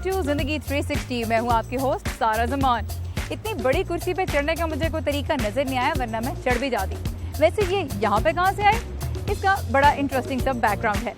To زندگی 360. میں ہوں آپ کی ہوسٹ سارا زمان. اتنی بڑی کرسی پہ چڑھنے کا مجھے کوئی طریقہ نظر نہیں آیا, ورنہ میں چڑھ بھی جاتی. ویسے یہ یہاں پہ کہاں سے آئے؟ اس کا بڑا انٹرسٹنگ سا بیک گراؤنڈ ہے.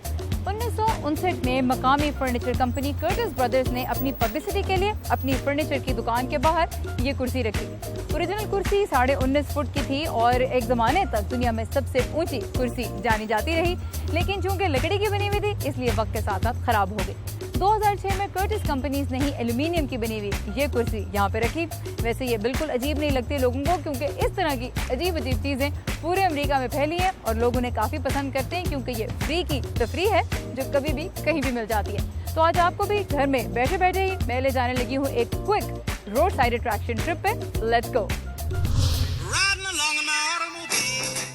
1959 میں مقامی فرنیچر کمپنی کرٹس برادرز نے اپنی پبلسٹی کے لیے اپنی فرنیچر کی دکان کے باہر یہ کرسی رکھی. اوریجنل کرسی 19.5 فٹ کی تھی اور ایک زمانے تک دنیا میں سب سے اونچی کرسی جانی جاتی رہی, لیکن چونکہ لکڑی کی بنی ہوئی تھی اس لیے وقت کے ساتھ ساتھ خراب ہو گئی. 2006 میں کرٹس کمپنیز نے ہی ایلومینیم کی بنی ہوئی یہ کرسی یہاں پہ رکھی. ویسے یہ بالکل عجیب نہیں لگتی لوگوں کو, کیونکہ اس طرح کی عجیب چیزیں پورے امریکہ میں پھیلی ہیں اور لوگ انہیں کافی پسند کرتے ہیں, کیونکہ یہ فری کی تفریح ہے جو کبھی بھی کہیں بھی مل جاتی ہے. تو آج آپ کو بھی گھر میں بیٹھے بیٹھے ہی میں لے جانے لگی ہوں ایک quick road side attraction trip پہ. Let's go.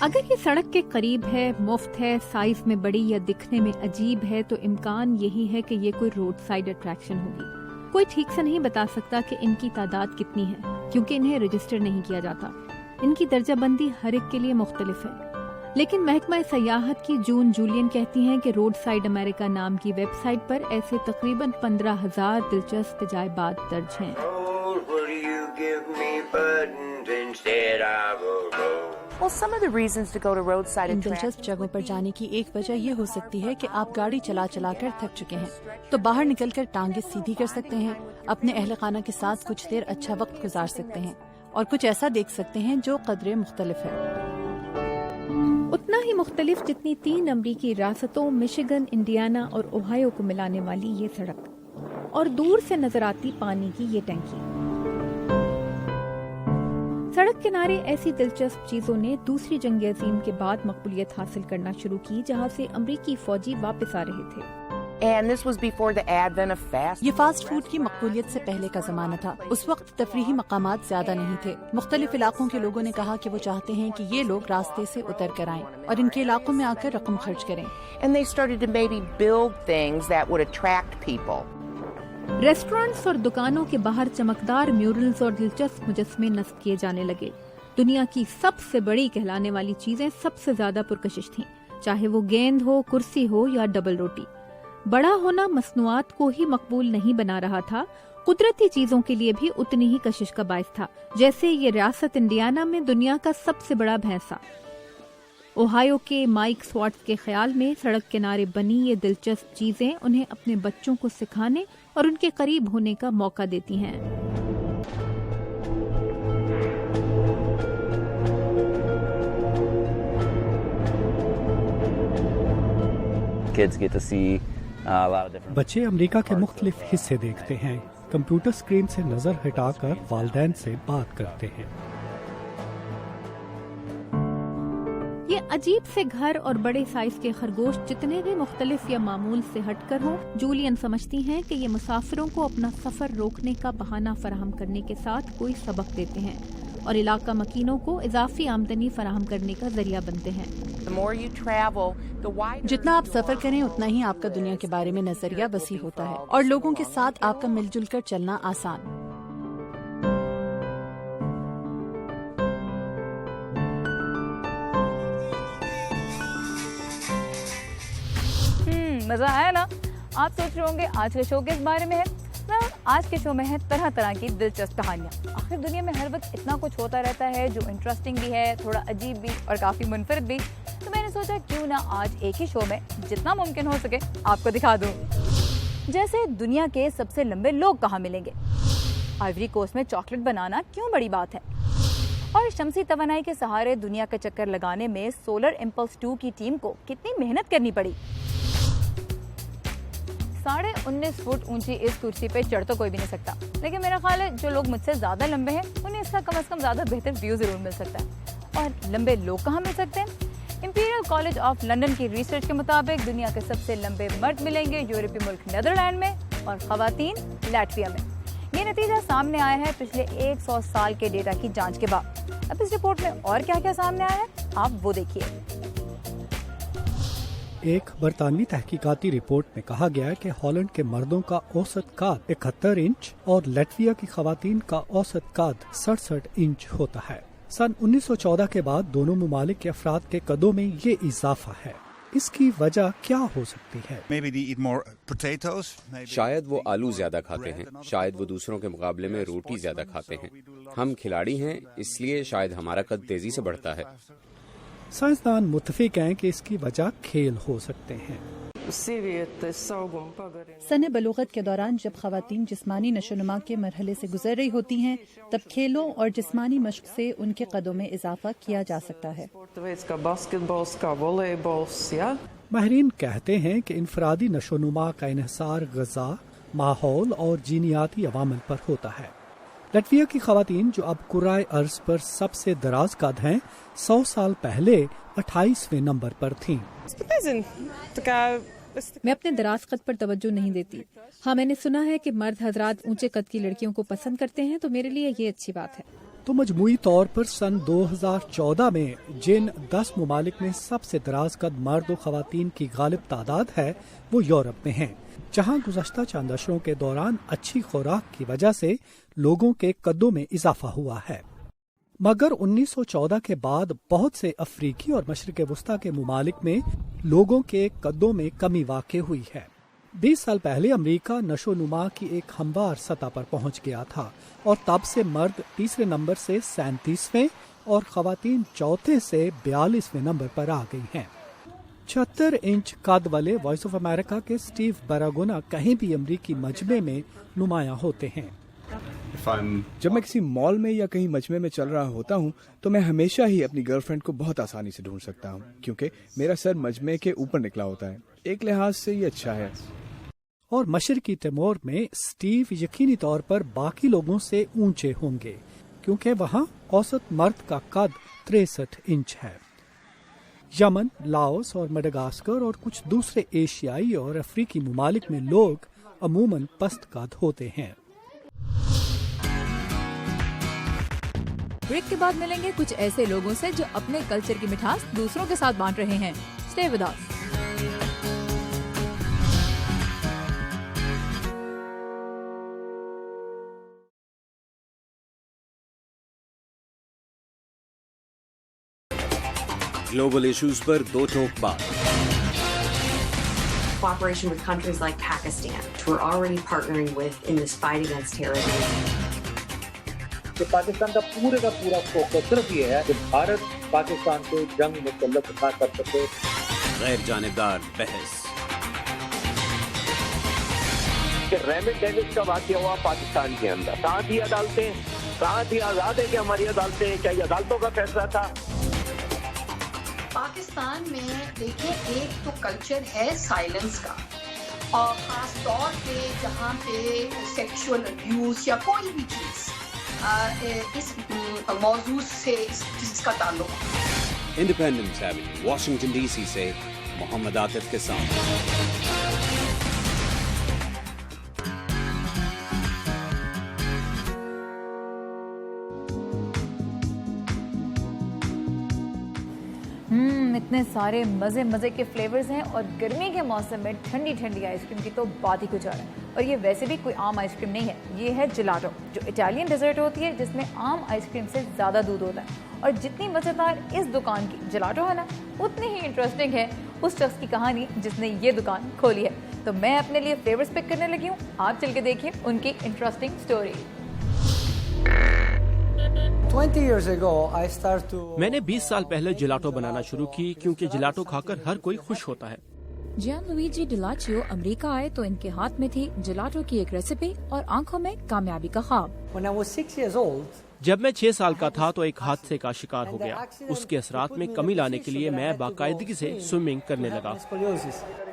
اگر یہ سڑک کے قریب ہے, مفت ہے, سائز میں بڑی یا دکھنے میں عجیب ہے, تو امکان یہی ہے کہ یہ کوئی روڈ سائڈ اٹریکشن ہوگی. کوئی ٹھیک سے نہیں بتا سکتا کہ ان کی تعداد کتنی ہے, کیونکہ انہیں رجسٹر نہیں کیا جاتا. ان کی درجہ بندی ہر ایک کے لیے مختلف ہے. لیکن محکمہ سیاحت کی جون جولین کہتی ہیں کہ روڈ سائڈ امریکہ نام کی ویب سائٹ پر ایسے تقریباً 15,000 دلچسپ عجائبات درج ہیں. ان دلچسپ جگہوں پر جانے کی ایک وجہ یہ ہو سکتی ہے کہ آپ گاڑی چلا چلا کر تھک چکے ہیں, تو باہر نکل کر ٹانگیں سیدھی کر سکتے ہیں, اپنے اہل خانہ کے ساتھ کچھ دیر اچھا وقت گزار سکتے ہیں اور کچھ ایسا دیکھ سکتے ہیں جو قدرے مختلف ہے. اتنا ہی مختلف جتنی 3 امریکی ریاستوں مشیگن, انڈیانا اور اوہایو کو ملانے والی یہ سڑک, اور دور سے نظر آتی پانی کی یہ ٹینکی. سڑک کنارے ایسی دلچسپ چیزوں نے دوسری جنگ عظیم کے بعد مقبولیت حاصل کرنا شروع کی, جہاں سے امریکی فوجی واپس آ رہے تھے. یہ فاسٹ فوڈ کی مقبولیت سے پہلے کا زمانہ تھا. اس وقت تفریحی مقامات زیادہ نہیں تھے. مختلف علاقوں کے لوگوں نے کہا کہ وہ چاہتے ہیں کہ یہ لوگ راستے سے اتر کر آئیں اور ان کے علاقوں میں آ کر رقم خرچ کریں. ریسٹورینٹس اور دکانوں کے باہر چمکدار میورلز اور دلچسپ مجسمے نصب کیے جانے لگے. دنیا کی سب سے بڑی کہلانے والی چیزیں سب سے زیادہ پرکشش تھیں, چاہے وہ گیند ہو, کرسی ہو یا ڈبل روٹی. بڑا ہونا مصنوعات کو ہی مقبول نہیں بنا رہا تھا, قدرتی چیزوں کے لیے بھی اتنی ہی کشش کا باعث تھا, جیسے یہ ریاست انڈیانا میں دنیا کا سب سے بڑا بھینسا. اوہایو کے مائک سواٹس کے خیال میں سڑک کنارے بنی یہ دلچسپ چیزیں انہیں اپنے بچوں کو سکھانے اور ان کے قریب ہونے کا موقع دیتی ہیں. بچے امریکہ کے مختلف حصے دیکھتے ہیں, کمپیوٹر اسکرین سے نظر ہٹا کر والدین سے بات کرتے ہیں. یہ عجیب سے گھر اور بڑے سائز کے خرگوش جتنے بھی مختلف یا معمول سے ہٹ کر ہوں, جولین سمجھتی ہیں کہ یہ مسافروں کو اپنا سفر روکنے کا بہانہ فراہم کرنے کے ساتھ کوئی سبق دیتے ہیں اور علاقہ مکینوں کو اضافی آمدنی فراہم کرنے کا ذریعہ بنتے ہیں. جتنا آپ سفر کریں اتنا ہی آپ کا دنیا کے بارے میں نظریہ وسیع ہوتا ہے اور لوگوں کے ساتھ آپ کا مل جل کر چلنا آسان. مزہ آیا نا؟ آپ سوچ رہے ہوں گے آج کے شو کے اس بارے میں ہے. آج کے شو میں ہے طرح طرح کی دلچسپ کہانیاں. آخر دنیا میں ہر وقت اتنا کچھ ہوتا رہتا ہے جو انٹرسٹنگ بھی ہے, تھوڑا عجیب بھی اور کافی منفرد بھی. تو میں نے سوچا کیوں نہ آج ایک ہی شو میں جتنا ممکن ہو سکے آپ کو دکھا دوں. جیسے دنیا کے سب سے لمبے لوگ کہاں ملیں گے, آئیوری کوسٹ میں چاکلیٹ بنانا کیوں بڑی بات ہے, اور شمسی توانائی کے سہارے دنیا کا چکر لگانے میں سولر امپلس 2 کی ٹیم کو کتنی محنت کرنی پڑی. 19.5 فٹ اونچی اس کرسی پہ چڑھ تو کوئی بھی نہیں سکتا, لیکن میرا خیال ہے جو لوگ مجھ سے زیادہ لمبے ہیں انہیں اس کا کم از کم زیادہ بہتر ویو ضرور مل سکتا ہے. اور لمبے لوگ کہاں مل سکتے ہیں؟ امپیریل کالج آف لنڈن کی ریسرچ کے مطابق دنیا کے سب سے لمبے مرد ملیں گے یورپی ملک نیدرلینڈ میں اور خواتین لیٹویا میں. یہ نتیجہ سامنے آیا ہے پچھلے 100 سال کے ڈیٹا کی جانچ کے بعد. اب اس رپورٹ میں اور کیا کیا سامنے آیا ہے آپ وہ دیکھیے. ایک برطانوی تحقیقاتی رپورٹ میں کہا گیا ہے کہ ہالینڈ کے مردوں کا اوسط قد 71 انچ اور لیٹویا کی خواتین کا اوسط قد 67 انچ ہوتا ہے. سن 1914 کے بعد دونوں ممالک کے افراد کے قدوں میں یہ اضافہ ہے. इसकी वजह क्या हो सकती है? शायद वो आलू ज्यादा खाते हैं, शायद वो दूसरों के मुकाबले में रोटी ज्यादा खाते हैं। हम खिलाड़ी हैं, इसलिए शायद हमारा कद तेजी से बढ़ता है। साइंसदान मुत्तफिक हैं कि इसकी वजह खेल हो सकते हैं। सने बलूगत के दौरान जब खवातीन जिस्मानी नशोनुमा के मरहले से गुजर रही होती हैं, तब खेलों और जिस्मानी मश्क से उनके कदों में इजाफा किया जा सकता है। माहिरीन कहते हैं कि इनफरादी नशोनुमा का इन्हिसार ग़िज़ा, माहौल और जीनियाती अवामिल पर होता है। लटविया की खवातीन जो अब कुराए अर्ज पर सबसे दराज कद हैं, 100 साल पहले 28वें नंबर पर थीं। मैं अपने दराज कद पर तवज्जो नहीं देती। हाँ, मैंने सुना है कि मर्द हजरात ऊंचे कद की लड़कियों को पसंद करते हैं, तो मेरे लिए ये अच्छी बात है। तो मजमूई तौर पर सन 2014 में जिन 10 मुमालिक में सबसे दराज कद मर्द और खवातीन की गालिब तादाद है, वो यूरोप में हैं, जहां गुज़श्ता चंद अशरों के दौरान अच्छी खुराक की वजह से लोगों के कदों में इजाफा हुआ है। मगर 1914 के बाद बहुत से अफ्रीकी और मशरिक वस्ता के मुमालिक में लोगों के कदों में कमी वाक़ हुई है। 20 साल पहले अमेरिका नशोनुमा की एक हमवार सतह पर पहुंच गया था और तब से मर्द तीसरे नंबर से 37वें और खवातीन चौथे से 42वें नंबर पर आ गई हैं। 76 इंच कद वाले वॉइस ऑफ अमेरिका के स्टीव बरागोना कहीं भी अमरीकी मजमे में नुमायां होते हैं। जब मैं किसी मॉल में या कहीं मजमे में चल रहा होता हूँ तो मैं हमेशा ही अपनी गर्लफ्रेंड को बहुत आसानी से ढूंढ सकता हूँ, क्योंकि मेरा सर मजमे के ऊपर निकला होता है। एक लिहाज से ये अच्छा है। और मशरकी तिमोर में स्टीव यकीनी तौर पर बाकी लोगों से ऊंचे होंगे, क्योंकि वहाँ औसत मर्द का कद 63 इंच है। यमन, लाओस और मडागास्कर और कुछ दूसरे एशियाई और अफ्रीकी मुमालिक में लोग अमूमन पस्त कद होते हैं। ब्रेक के बाद मिलेंगे कुछ ऐसे लोगों से जो अपने कल्चर की मिठास दूसरों के साथ बांट रहे हैं। Stay with us. Global issues पर दो टोक बात। Cooperation with countries like Pakistan, which we're already partnering with in this fight against terrorism. कि पाकिस्तान का पूरा फोकस सिर्फ ये है कि भारत पाकिस्तान को जंग मुसल्लत ना कर सके। गैर जानिबदार बहस। कि रेमिट डेविस का वाक़या हुआ पाकिस्तान के अंदर, कहाँ थी अदालतें, कहाँ थी आज़ाद है कि हमारी अदालतें, क्या ये अदालतों का फैसला था? पाकिस्तान में देखें, एक तो कल्चर है साइलेंस का, और खास तौर पे जहाँ पे सेक्सुअल अब्यूज या कोई भी चीज इस मौजूद से इसका ताल्लुक। इंडिपेंडेंस एवेन्यू, वाशिंगटन डीसी से मोहम्मद आतिफ के साथ। इतने सारे मज़े के फ्लेवर्स हैं और गर्मी के मौसम में ठंडी ठंडी आइसक्रीम की तो बात ही कुछ और है। और ये वैसे भी कोई आम आइसक्रीम नहीं है, ये है जिलाटो, जो इटालियन डेजर्ट होती है जिसमें आम आइसक्रीम से ज़्यादा दूध होता है। और जितनी मज़ेदार इस दुकान की जिलाटो है ना, उतनी ही इंटरेस्टिंग है उस शख्स की कहानी जिसने ये दुकान खोली है। तो मैं अपने लिए फ्लेवर्स पिक करने लगी हूँ, आप चल के देखिए उनकी इंटरेस्टिंग स्टोरी। मैंने 20 साल पहले जिलाटो बनाना शुरू की, क्योंकि जिलाटो खाकर हर कोई खुश होता है। जियानलुइजी डिलाचियो अमेरिका आए तो इनके हाथ में थी जिलाटो की एक रेसिपी और आंखों में कामयाबी का ख्वाब। जब मैं 6 साल का था तो एक हादसे का शिकार हो गया। उसके असरात में कमी लाने के लिए मैं बाकायदगी से स्विमिंग करने लगा।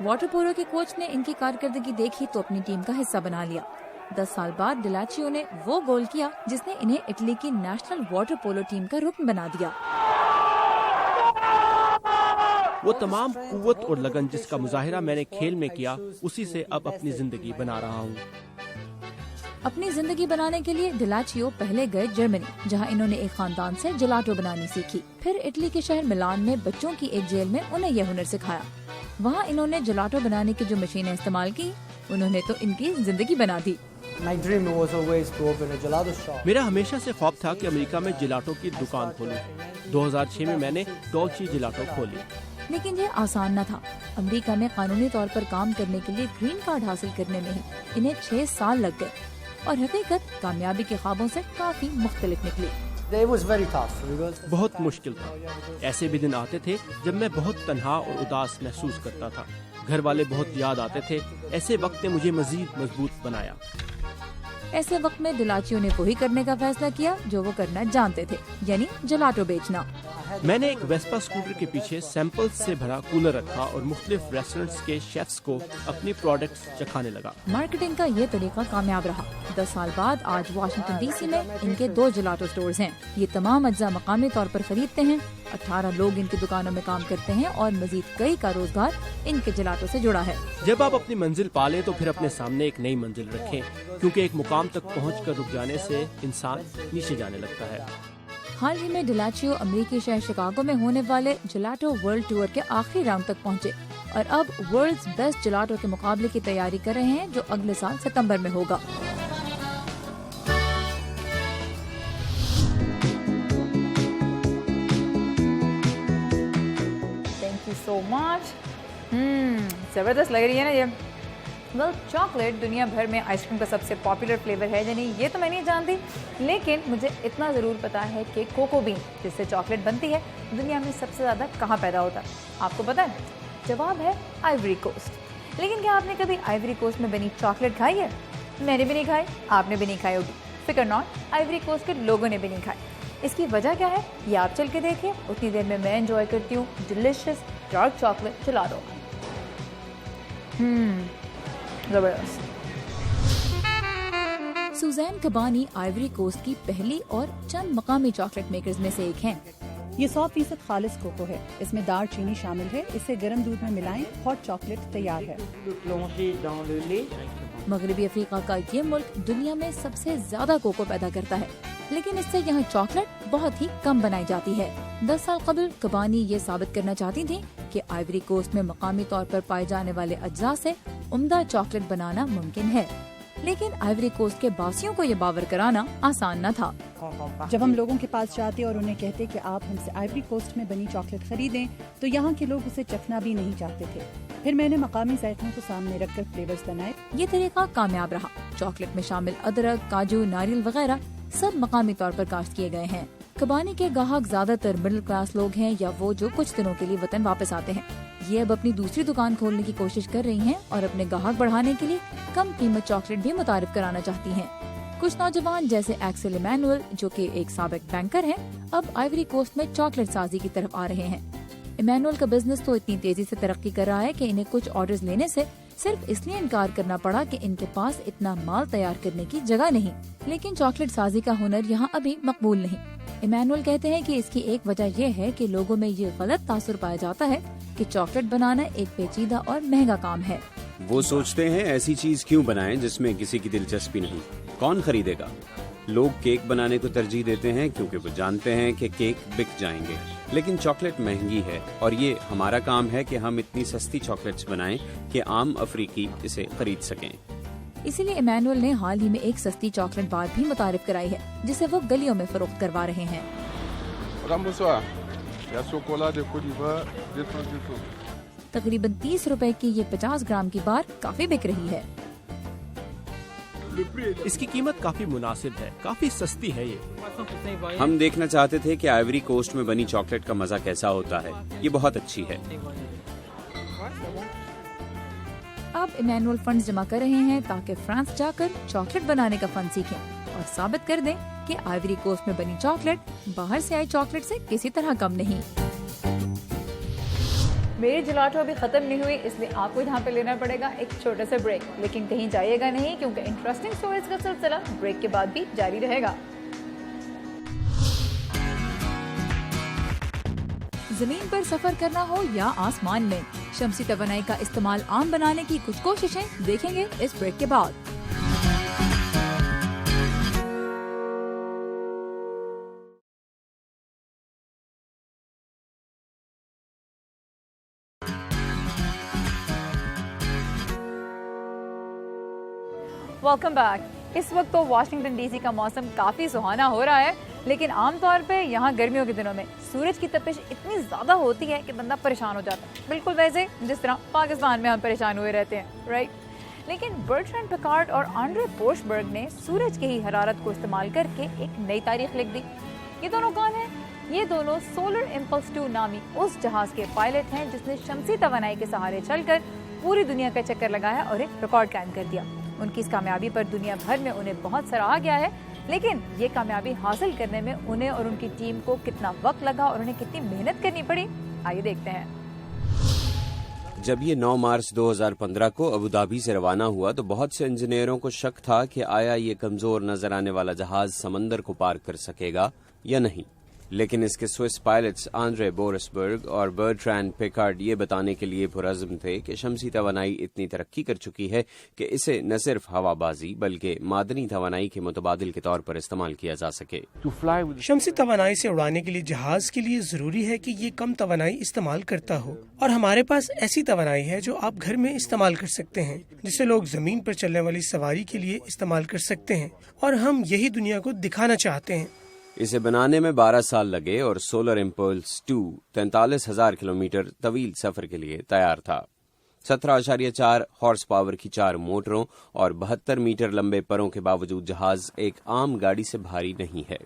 वाटर पोलो के कोच ने इनकी कारकर्दगी देखी तो अपनी टीम का हिस्सा बना लिया। 10 साल बाद डिलाचियो ने वो गोल किया जिसने इन्हें इटली की नेशनल वाटर पोलो टीम का रुकन बना दिया। वो तमाम कुव्वत और लगन जिसका मुजाहिरा मैंने खेल में किया, उसी से अब अपनी जिंदगी बना रहा हूँ। अपनी जिंदगी बनाने के लिए डिलाचियो पहले गए जर्मनी, जहाँ इन्होंने एक खानदान से जिलाटो बनानी सीखी। फिर इटली के शहर मिलान में बच्चों की एक जेल में उन्हें यह हुनर सिखाया। वहाँ इन्होंने जिलाटो बनाने की जो मशीनें इस्तेमाल की, उन्होंने तो इनकी जिंदगी बना दी। मेरा हमेशा से ख्वाब था कि अमेरिका में जिलाटो की दुकान खोलूं। 2006 में मैंने डॉल्ची जिलाटो खोली। लेकिन ये आसान न था। अमेरिका में कानूनी तौर पर काम करने के लिए ग्रीन कार्ड हासिल करने में ही इन्हें 6 साल लग गए और हकीकत कामयाबी के ख्वाबों से काफी मुख्तलिफ निकली। बहुत मुश्किल था। ऐसे भी दिन आते थे जब मैं बहुत तन्हा और उदास महसूस करता था। घर वाले बहुत याद आते थे। ऐसे वक्त ने मुझे मजीद मजबूत बनाया। ऐसे वक्त में डिलाचियो ने वही करने का फैसला किया जो वो करना जानते थे, यानी जलाटो बेचना। मैंने एक वेस्पा स्कूटर के पीछे सैंपल्स से भरा कूलर रखा और मुख्तलिफ रेस्टोरेंट्स के शेफ्स को अपनी प्रोडक्ट्स चखाने लगा। मार्केटिंग का ये तरीका कामयाब रहा। 10 साल बाद आज वाशिंगटन डीसी में इनके 2 जलाटो स्टोर्स हैं। ये तमाम अज्जा मकामी तौर पर खरीदते हैं। 18 लोग इनकी दुकानों में काम करते हैं और मजीद कई का रोजगार इनके जलाटो से जुड़ा है। जब आप अपनी मंजिल पाले तो फिर अपने सामने एक नई मंजिल रखें, क्योंकि एक मुकाम तक पहुंचकर रुक जाने से इंसान नीचे जाने लगता है। हाल ही में डिलाचियो अमेरिकी शहर शिकागो में होने वाले जलाटो वर्ल्ड टूर के आखिरी राउंड तक पहुंचे और अब वर्ल्ड्स बेस्ट जलाटो के मुकाबले की तैयारी कर रहे हैं, जो अगले साल सितंबर में होगा। Thank you so much. जबरदस्त लग रही है ना ये। चॉकलेट दुनिया भर में आइसक्रीम का सबसे पॉपुलर फ्लेवर है, यानी ये तो मैं नहीं जानती, लेकिन मुझे इतना ज़रूर पता है कि कोको बीन जिससे चॉकलेट बनती है दुनिया में सबसे ज़्यादा कहाँ पैदा होता है। आपको पता है? जवाब है आइवरी कोस्ट। लेकिन क्या आपने कभी आइवरी कोस्ट में बनी चॉकलेट खाई है? मैंने भी नहीं खाई, आपने भी नहीं खाई होगी। फिक्र नॉट, आइवरी कोस्ट के लोगों ने भी नहीं खाई। इसकी वजह क्या है ये आप चल के देखिए। उतनी देर में मैं एंजॉय करती हूँ डिलिशियस डार्क चॉकलेट जलाटो। जबरदस्त। सुजैन कबानी आइवरी कोस्ट की पहली और चंद मकामी चॉकलेट मेकर्स में से एक हैं। ये 100% खालिस कोको है। इसमें दार चीनी शामिल है। इसे गर्म दूध में मिलाएं, हॉट चॉकलेट तैयार है। मगरबी अफ्रीका का ये मुल्क दुनिया में सबसे ज्यादा कोको पैदा करता है, लेकिन इससे यहाँ चॉकलेट बहुत ही कम बनाई जाती है। 10 साल कबल कबानी ये साबित करना चाहती थी कि आइवरी कोस्ट में मकामी तौर पर पाए जाने वाले अज्जा से उम्दा चॉकलेट बनाना मुमकिन है, लेकिन आइवरी कोस्ट के बासियों को ये बावर कराना आसान न था। जब हम लोगों के पास जाते और उन्हें कहते कि आप हमसे आइवरी कोस्ट में बनी चॉकलेट खरीदें, तो यहाँ के लोग उसे चखना भी नहीं चाहते थे। फिर मैंने मकामी जायकों को सामने रखकर फ्लेवर्स बनाए। ये तरीका कामयाब रहा। चॉकलेट में शामिल अदरक, काजू, नारियल वगैरह सब मकामी तौर पर काश्त किए गए हैं। कबानी के ग्राहक ज्यादातर मिडिल क्लास लोग हैं या वो जो कुछ दिनों के लिए वतन वापस आते हैं। ये अब अपनी दूसरी दुकान खोलने की कोशिश कर रही हैं और अपने ग्राहक बढ़ाने के लिए कम कीमत चॉकलेट भी मुतारिफ कराना चाहती हैं। कुछ नौजवान जैसे एक्सेल इमैनुअल, जो कि एक साबिक बैंकर हैं, अब आइवरी कोस्ट में चॉकलेट साजी की तरफ आ रहे हैं। इमैनुअल का बिजनेस तो इतनी तेजी से तरक्की कर रहा है कि इन्हें कुछ ऑर्डर्स लेने से सिर्फ इसलिए इनकार करना पड़ा कि इनके पास इतना माल तैयार करने की जगह नहीं। लेकिन चॉकलेट साजी का हुनर यहाँ अभी मकबूल नहीं। इमैनुअल कहते हैं कि इसकी एक वजह यह है कि लोगों में ये गलत तासुर पाया जाता है कि चॉकलेट बनाना एक पेचीदा और महंगा काम है। वो सोचते हैं ऐसी चीज क्यों बनाएं जिसमें किसी की दिलचस्पी नहीं, कौन खरीदेगा। लोग केक बनाने को तरजीह देते हैं क्योंकि वो जानते हैं कि केक बिक जाएंगे, लेकिन चॉकलेट महंगी है और ये हमारा काम है कि हम इतनी सस्ती चॉकलेट्स बनाएं कि आम अफ्रीकी इसे खरीद सकें। इसीलिए इमैनुअल ने हाल ही में एक सस्ती चॉकलेट बार भी मुतारिफ कराई है, जिसे वो गलियों में फरोख्त करवा रहे हैं। तकरीबन 30 रुपए की ये 50 ग्राम की बार काफी बिक रही है। इसकी कीमत काफी मुनासिब है, काफी सस्ती है ये। हम देखना चाहते थे कि आइवरी कोस्ट में बनी चॉकलेट का मजा कैसा होता है। ये बहुत अच्छी है। अब इमैनुअल फंड्स जमा कर रहे हैं ताकि फ्रांस जाकर चॉकलेट बनाने का फन सीखें और साबित कर दें कि आइवरी कोस्ट में बनी चॉकलेट बाहर से आई चॉकलेट से किसी तरह कम नहीं। मेरी जलाटो अभी खत्म नहीं हुई, इसलिए आपको यहाँ पे लेना पड़ेगा एक छोटा सा ब्रेक, लेकिन कहीं जाइएगा नहीं क्योंकि इंटरेस्टिंग स्टोरीज का सिलसिला ब्रेक के बाद भी जारी रहेगा। जमीन पर सफर करना हो या आसमान में, शमसी तवानाई का इस्तेमाल आम बनाने की कुछ कोशिशें देखेंगे इस ब्रेक के बाद। Welcome back. इस वक्त तो वाशिंगटन डीसी का मौसम काफ़ी सुहाना हो रहा है, लेकिन आमतौर पे यहाँ गर्मियों के दिनों में सूरज की तपिश इतनी ज़्यादा होती है कि बंदा परेशान हो जाता है, बिल्कुल वैसे जिस तरह पाकिस्तान में हम परेशान हुए रहते हैं, राइट। लेकिन बर्ट्रैंड पिकार्ड और आंड्रे बोर्शबर्ग ने सूरज की ही हरारत को इस्तेमाल करके एक नई तारीख लिख दी। ये दोनों कौन हैं? ये दोनों सोलर इम्पल्स 2 नामी उस जहाज़ के पायलट हैं जिसने शमसी तवानाई के सहारे चलकर पूरी दुनिया का चक्कर लगाया और एक रिकॉर्ड कायम कर दिया। उनकी इस कामयाबी पर दुनिया भर में उन्हें बहुत सराहा गया है, लेकिन ये कामयाबी हासिल करने में उन्हें और उनकी टीम को कितना वक्त लगा और उन्हें कितनी मेहनत करनी पड़ी, आइए देखते हैं। जब ये 9 मार्च 2015 को अबू धाबी से रवाना हुआ तो बहुत से इंजीनियरों को शक था कि आया ये कमजोर नजर आने वाला जहाज समंदर को पार कर सकेगा या नहीं। लेकिन इसके स्विस पायलट्स आंद्रे बोर्शबर्ग और बर्ट्रैंड पिकार्ड ये बताने के लिए पुरज़्म थे कि शमसी तवानाई इतनी तरक्की कर चुकी है कि इसे न सिर्फ हवाबाजी बल्कि मादनी तवानाई के मुतबादिल के तौर पर इस्तेमाल किया जा सके। शमसी तवानाई से उड़ाने के लिए जहाज के लिए जरूरी है कि ये कम तवानाई इस्तेमाल करता हो, और हमारे पास ऐसी तवानाई है जो आप घर में इस्तेमाल कर सकते हैं, जिसे लोग जमीन पर चलने वाली सवारी के लिए इस्तेमाल कर सकते हैं, और हम यही दुनिया को दिखाना चाहते हैं। इसे बनाने में 12 साल लगे और सोलर इम्पल्स 2 43,000 किलोमीटर तवील सफर के लिए तैयार था। 17.4 हॉर्स पावर की 4 मोटरों और 72 मीटर लंबे परों के बावजूद जहाज एक आम गाड़ी से भारी नहीं है।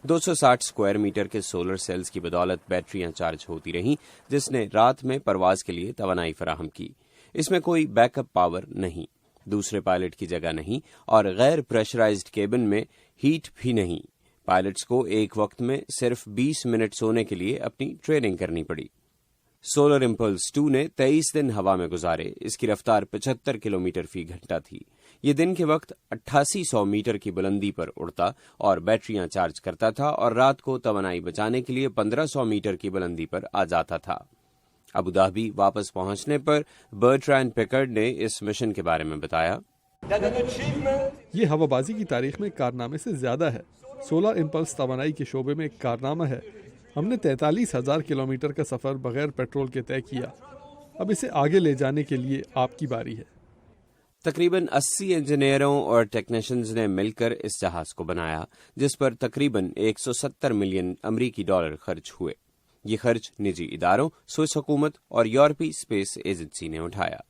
260 स्क्वायर मीटर के सोलर सेल्स की बदौलत बैटरियां चार्ज होती रहीं, जिसने रात में परवाज के लिए तवानाई फराहम की। इसमें कोई बैकअप पावर नहीं, दूसरे पायलट की जगह नहीं और गैर प्रेशराइज्ड केबिन में हीट भी नहीं। पायलट्स को एक वक्त में सिर्फ 20 मिनट सोने के लिए अपनी ट्रेनिंग करनी पड़ी। सोलर इम्पल्स 2 ने 23 दिन हवा में गुजारे। इसकी रफ्तार 75 किलोमीटर फी घंटा थी। ये दिन के वक्त 8800 मीटर की बुलंदी पर उड़ता और बैटरियां चार्ज करता था और रात को तवानाई बचाने के लिए 1500 मीटर की बुलंदी पर आ जाता था। अबू धाबी वापस पहुंचने पर बर्ट्रैंड पिकार्ड ने इस मिशन के बारे में बताया, ये हवाबाजी की तारीख में कारनामे से ज्यादा है। सोलर इम्पल्स तवानाई के शोबे में एक कारनामा है। हमने 43,000 किलोमीटर का सफर बगैर पेट्रोल के तय किया। अब इसे आगे ले जाने के लिए आपकी बारी है। तकरीबन 80 इंजीनियरों और टेक्नीशियंस ने मिलकर इस जहाज को बनाया, जिस पर तकरीबन 170 मिलियन अमरीकी डॉलर खर्च हुए। ये खर्च निजी इदारों, स्विस हुकूमत और यूरोपीय स्पेस एजेंसी ने उठाया।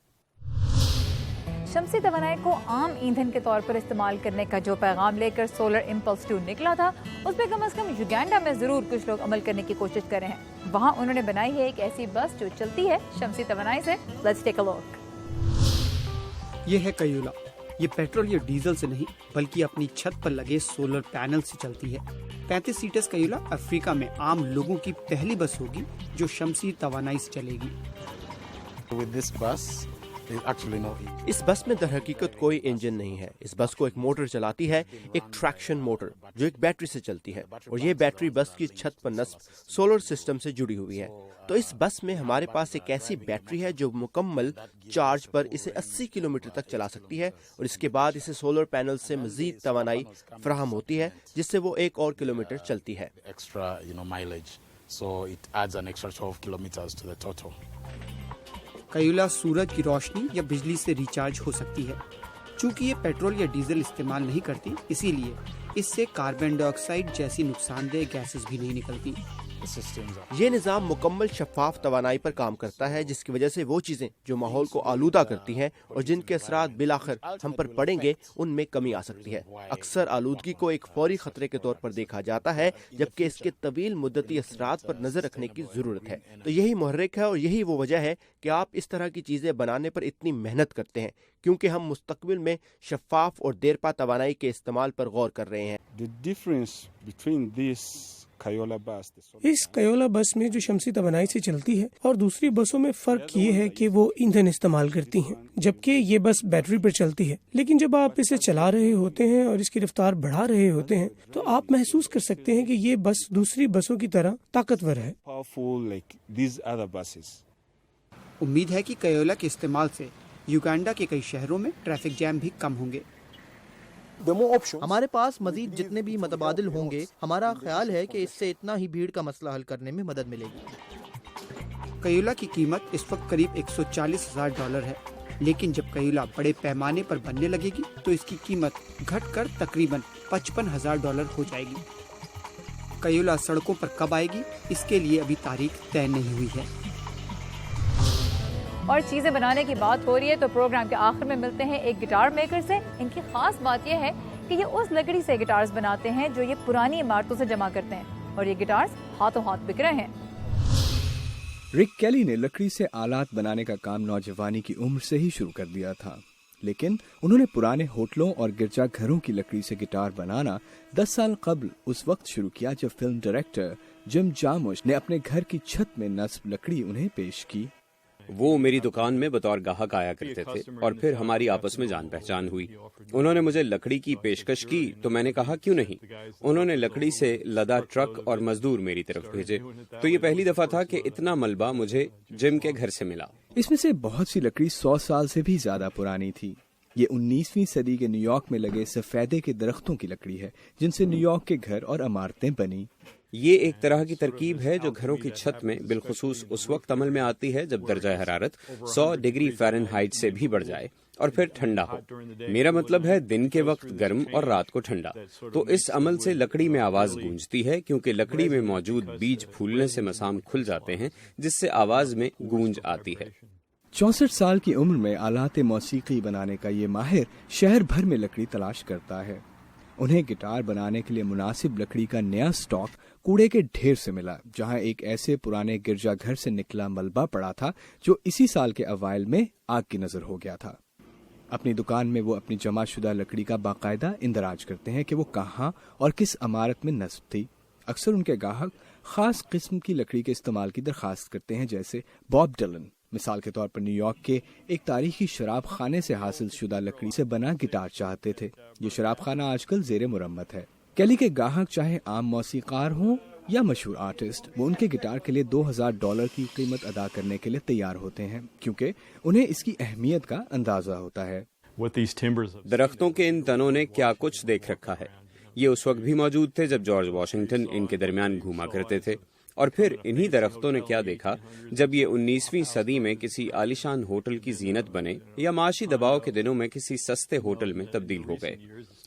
शमसी तवानाई को आम ईंधन के तौर पर इस्तेमाल करने का जो पैगाम लेकर सोलर इम्पल्स 2 निकला था, उस पर कम से कम युगांडा में जरूर कुछ लोग अमल करने की कोशिश कर रहे हैं। वहाँ उन्होंने बनाई है एक ऐसी बस जो चलती है शमसी तवानाई से। Let's take a look. ये है कयूला। ये पेट्रोल या डीजल से नहीं बल्कि अपनी छत पर लगे सोलर पैनल से चलती है। 35 सीटर्स कयूला अफ्रीका में आम लोगों की पहली बस होगी जो शमसी तवानाई से चलेगी। इस बस में दरहकीकत कोई इंजन नहीं है। इस बस को एक मोटर चलाती है, एक ट्रैक्शन मोटर जो एक बैटरी से चलती है, और ये बैटरी बस की छत पर नस्ब सोलर सिस्टम से जुड़ी हुई है। तो इस बस में हमारे पास एक ऐसी बैटरी है जो मुकम्मल चार्ज पर इसे 80 किलोमीटर तक चला सकती है, और इसके बाद इसे सोलर पैनल से मजीद तवानाई फराहम होती है, जिससे वो 1 और किलोमीटर चलती है। कयूला सूरज की रोशनी या बिजली से रिचार्ज हो सकती है। चूंकि ये पेट्रोल या डीजल इस्तेमाल नहीं करती, इसीलिए इससे कार्बन डाइऑक्साइड जैसी नुकसानदेह गैसेस भी नहीं निकलती। ये निज़ाम मुकम्मल शफाफ तवानाई पर काम करता है, जिसकी वजह से वो चीज़ें जो माहौल को आलूदा करती हैं और जिनके असरात बिलाखिर हम पर पड़ेंगे, उनमें कमी आ सकती है। अक्सर आलूदगी को एक फौरी खतरे के तौर पर देखा जाता है, जबकि इसके तवील मुद्दती असरात पर नजर रखने की जरूरत है। तो यही मुहर्रिक है और यही वो वजह है कि आप इस तरह की चीजें बनाने पर इतनी मेहनत करते हैं, क्योंकि हम मुस्तकबिल में शफाफ और देरपा तवानाई के इस्तेमाल पर गौर कर रहे हैं। इस कयोला बस में जो शमसी तवानाई से चलती है और दूसरी बसों में फर्क ये है कि वो ईंधन इस्तेमाल करती हैं, जबकि ये बस बैटरी पर चलती है। लेकिन जब आप इसे चला रहे होते हैं और इसकी रफ्तार बढ़ा रहे होते हैं, तो आप महसूस कर सकते हैं कि ये बस दूसरी बसों की तरह ताकतवर है। उम्मीद है कि कयोला के इस्तेमाल से युगांडा के कई शहरों में ट्रैफिक जैम भी कम होंगे। हमारे पास मजीद जितने भी मतबादिल होंगे, हमारा ख्याल है कि इससे इतना ही भीड़ का मसला हल करने में मदद मिलेगी। कयूला की कीमत इस वक्त करीब $140,000 है। लेकिन जब कयूला बड़े पैमाने पर बनने लगेगी तो इसकी कीमत घटकर तकरीबन $55,000 हो जाएगी। कयूला सड़कों पर कब आएगी, इसके लिए अभी तारीख तय नहीं हुई है। और चीजें बनाने की बात हो रही है तो प्रोग्राम के आखिर में मिलते हैं एक गिटार मेकर से। इनकी खास बात यह है कि ये उस लकड़ी से गिटार्स बनाते हैं जो ये पुरानी इमारतों से जमा करते हैं, और ये गिटार्स हाथों हाथ बिक रहे हैं। रिक केली ने लकड़ी से आलात बनाने का काम नौजवानी की उम्र से ही शुरू कर दिया था, लेकिन उन्होंने पुराने होटलों और गिरजाघरों की लकड़ी से गिटार बनाना 10 साल कबल उस वक्त शुरू किया जब फिल्म डायरेक्टर जिम जामुश ने अपने घर की छत में नस्ब लकड़ी उन्हें पेश की। वो मेरी दुकान में बतौर ग्राहक आया करते थे और फिर हमारी आपस में जान पहचान हुई। उन्होंने मुझे लकड़ी की पेशकश की तो मैंने कहा क्यों नहीं। उन्होंने लकड़ी से लदा ट्रक और मजदूर मेरी तरफ भेजे। तो ये पहली दफा था कि इतना मलबा मुझे जिम के घर से मिला। इसमें से बहुत सी लकड़ी 100 साल से भी ज्यादा पुरानी थी। ये 19वीं सदी के न्यूयॉर्क में लगे सफेदे के दरख्तों की लकड़ी है जिनसे न्यूयॉर्क के घर और इमारतें बनी। ये एक तरह की तरकीब है जो घरों की छत में बिलखुसूस उस वक्त अमल में आती है जब दर्जा हरारत 100 डिग्री फ़ारेनहाइट से भी बढ़ जाए और फिर ठंडा हो। मेरा मतलब है दिन के वक्त गर्म और रात को ठंडा। तो इस अमल से लकड़ी में आवाज गूंजती है क्योंकि लकड़ी में मौजूद बीज फूलने से मसाम खुल जाते हैं जिससे आवाज में गूंज आती है। 64 साल की उम्र में आलात मौसीकी बनाने का ये माहिर शहर भर में लकड़ी तलाश करता है। उन्हें गिटार बनाने के लिए मुनासिब लकड़ी का नया स्टॉक कूड़े के ढेर से मिला, जहां एक ऐसे पुराने गिरजाघर से निकला मलबा पड़ा था जो इसी साल के अवाइल में आग की नजर हो गया था। अपनी दुकान में वो अपनी जमाशुदा लकड़ी का बाकायदा इंदराज करते हैं कि वो कहाँ और किस इमारत में नस्ब थी। अक्सर उनके ग्राहक खास किस्म की लकड़ी के इस्तेमाल की दरखास्त करते हैं, जैसे बॉब डिलन मिसाल के तौर पर न्यूयॉर्क के एक तारीखी शराब खाने से हासिल शुदा लकड़ी से बना गिटार चाहते थे। ये शराब खाना आजकल जेरे मुरम्मत है। केली के ग्राहक चाहे आम मौसीकार हों या मशहूर आर्टिस्ट, वो उनके गिटार के लिए $2,000 की कीमत अदा करने के लिए तैयार होते हैं क्योंकि उन्हें इसकी अहमियत का अंदाजा होता है। दरख्तों के इन तनों ने क्या कुछ देख रखा है। ये उस वक्त भी मौजूद थे जब जॉर्ज वॉशिंगटन इनके दरमियान घूमा करते थे, और फिर इन्हीं दरख्तों ने क्या देखा जब ये 19वीं सदी में किसी आलीशान होटल की जीनत बने या माशी दबाव के दिनों में किसी सस्ते होटल में तब्दील हो गए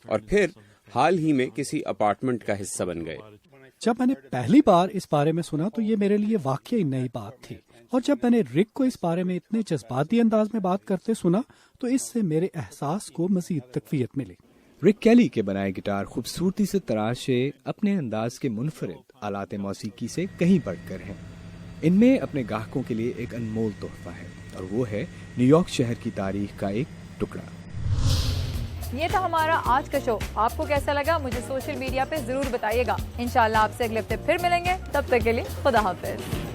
और फिर हाल ही में किसी अपार्टमेंट का हिस्सा बन गए। जब मैंने पहली बार इस बारे में सुना तो ये मेरे लिए वाकई नई बात थी, और जब मैंने रिक को इस बारे में इतने जज्बाती अंदाज में बात करते सुना तो इससे मेरे एहसास को मजीद तकवीयत मिली। रिक केली के बनाए गिटार खूबसूरती से तराशे अपने अंदाज के मुनफरिद आलात मौसीकी से कहीं बढ़कर हैं। इनमें अपने ग्राहकों के लिए एक अनमोल तोहफा है और वो है न्यूयॉर्क शहर की तारीख का एक टुकड़ा। ये था हमारा आज का शो। आपको कैसा लगा मुझे सोशल मीडिया पे जरूर बताइएगा। इंशाल्लाह आपसे अगले हफ्ते फिर मिलेंगे। तब तक के लिए खुदा हाफिज।